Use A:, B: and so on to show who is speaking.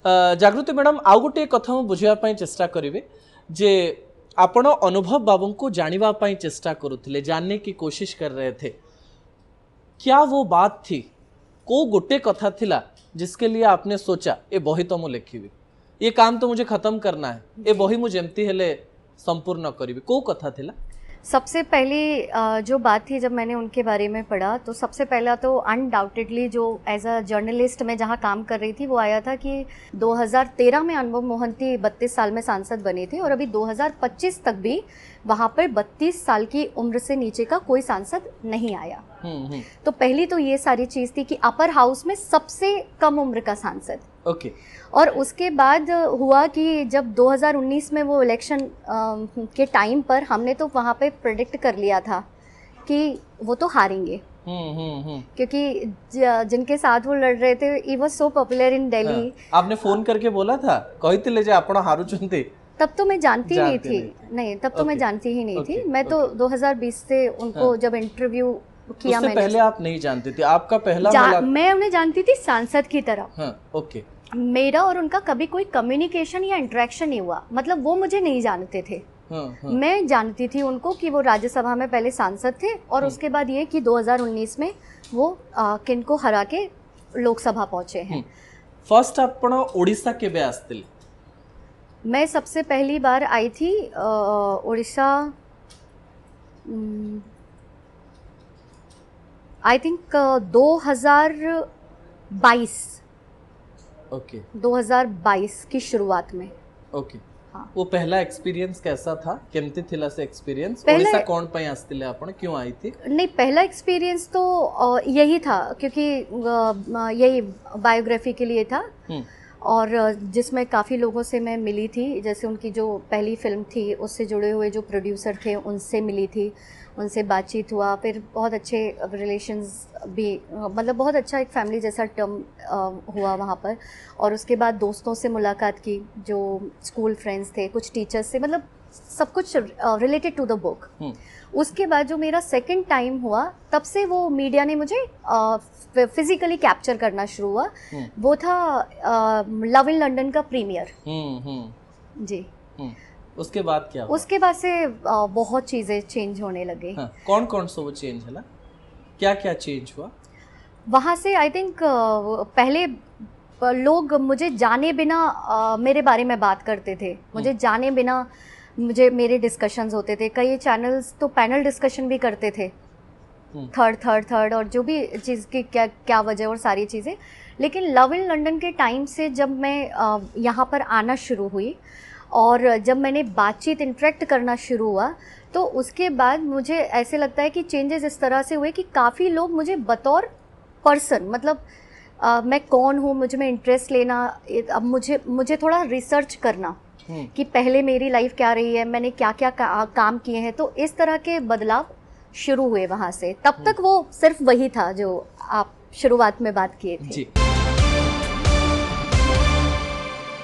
A: जागृति मैडम आउ गोटे कथा बुझापी चेष्टा करेंगे जे आपण अनुभव बाबू को जानवा चेष्टा करुले, जानने की कोशिश कर रहे थे। क्या वो बात थी, को गोटे कथा थिला जिसके लिए आपने सोचा ये बही तो मुझे लिखी, ये काम तो मुझे खत्म करना है, ये बही मुझे एमती हेले संपूर्ण करी, को कथा थिला?
B: सबसे पहली जो बात थी जब मैंने उनके बारे में पढ़ा तो सबसे पहला तो अनडाउटेडली जो एज अ जर्नलिस्ट मैं जहाँ काम कर रही थी वो आया था कि 2013 में अनुभव मोहंती 32 साल में सांसद बने थे और अभी 2025 तक भी वहाँ पर 32 साल की उम्र से नीचे का कोई सांसद नहीं आया। तो पहली तो ये सारी चीज़ थी कि अपर हाउस में सबसे कम उम्र का सांसद।
A: ओके।
B: और उसके बाद हुआ कि जब 2019 में वो इलेक्शन के टाइम पर हमने तो वहाँ पे प्रेडिक्ट कर लिया था कि वो तो हारेंगे, क्योंकि जिनके साथ वो लड़ रहे थे he was so popular in Delhi.
A: आपने फोन करके बोला था, कहते ले जे आपण हारू चुनते?
B: तब तो मैं जानती नहीं थी, नहीं तब तो मैं जानती ही नहीं थी। मैं तो 2020 से उनको जब इंटरव्यू किया मैंने,
A: पहले आप नहीं जानते थे? आपका पहला
B: मैं उन्हें जानती थी सांसद की तरह।
A: ओके।
B: मेरा और उनका कभी कोई कम्युनिकेशन या इंटरेक्शन नहीं हुआ, मतलब वो मुझे नहीं जानते थे। मैं जानती थी उनको कि वो राज्यसभा में पहले सांसद थे और उसके बाद ये कि 2019 में वो किनको हरा के लोकसभा पहुंचे हैं।
A: फर्स्ट आपण ओडिशा केबे आस्तिले?
B: मैं सबसे पहली बार आई थी उड़ीसा, आई थिंक 2022।
A: ओके।
B: 2022 की शुरुआत में।
A: ओके। हाँ। वो पहला एक्सपीरियंस कैसा था, केमती थिला से एक्सपीरियंस? ओडिशा कौन पई आस्तिले आपण, क्यों आई थी? नहीं,
B: पहला एक्सपीरियंस तो यही था क्योंकि यही बायोग्राफी के लिए था और जिसमें काफ़ी लोगों से मैं मिली थी। जैसे उनकी जो पहली फिल्म थी उससे जुड़े हुए जो प्रोड्यूसर थे उनसे मिली थी, उनसे बातचीत हुआ, फिर बहुत अच्छे रिलेशंस भी, मतलब बहुत अच्छा एक फैमिली जैसा टर्म हुआ वहाँ पर। और उसके बाद दोस्तों से मुलाकात की, जो स्कूल फ्रेंड्स थे, कुछ टीचर्स से, मतलब सब कुछ रिलेटेड टू द बुक। उसके बाद जो मेरा सेकंड टाइम हुआ तब से वो मीडिया ने मुझे फिजिकली कैप्चर करना शुरू हुआ। वो था लव इन लंदन का प्रीमियर। जी।
A: उसके बाद क्या हुआ?
B: उसके बाद से बहुत चीज़ें चेंज होने लगे।
A: हाँ, कौन कौन सा वो चेंज है, क्या क्या चेंज हुआ
B: वहाँ से? आई थिंक पहले लोग मुझे जाने बिना मेरे बारे में बात करते थे, मुझे जाने बिना मेरे डिस्कशंस होते थे। कई चैनल्स तो पैनल डिस्कशन भी करते थे, थर्ड और जो भी चीज़ की क्या क्या वजह और सारी चीज़ें। लेकिन लव इन लंदन के टाइम से जब मैं यहाँ पर आना शुरू हुई और जब मैंने बातचीत इंटरेक्ट करना शुरू हुआ तो उसके बाद मुझे ऐसे लगता है कि चेंजेस इस तरह से हुए कि काफ़ी लोग मुझे बतौर पर्सन, मतलब मैं कौन हूँ, मुझ में इंटरेस्ट लेना, अब मुझे थोड़ा रिसर्च करना कि पहले मेरी लाइफ क्या रही है, मैंने क्या क्या काम किए हैं। तो इस तरह के बदलाव शुरू हुए वहाँ से। तब तक वो सिर्फ वही था जो आप शुरुआत में बात किए थे।
A: जी।